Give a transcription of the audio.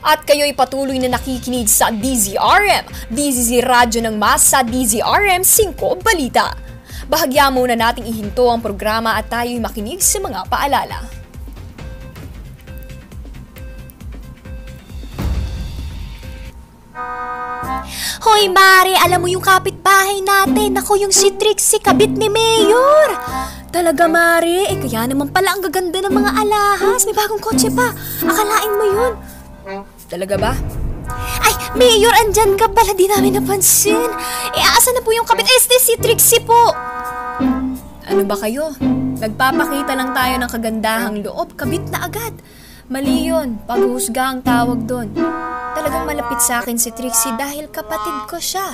At kayo'y patuloy na nakikinig sa DZRM, DZZ Radyo ng Mas sa DZRM 5 Balita. Bahagya muna nating ihinto ang programa at tayo'y makinig sa mga paalala. Hoy Mare, alam mo yung kapitbahay natin, ako yung si Trixie, kabit ni Mayor. Talaga Mare, kaya naman pala ang gaganda ng mga alahas, may bagong kotse pa, akalain mo yun. Talaga ba? Ay, Mayor, andyan ka pala, di namin napansin. Asa na po yung kabit? Si Trixie po. Ano ba kayo? Nagpapakita lang tayo ng kagandahang loob, kabit na agad. Mali yun, paghuhusga ang tawag doon. Talagang malapit sa akin si Trixie dahil kapatid ko siya.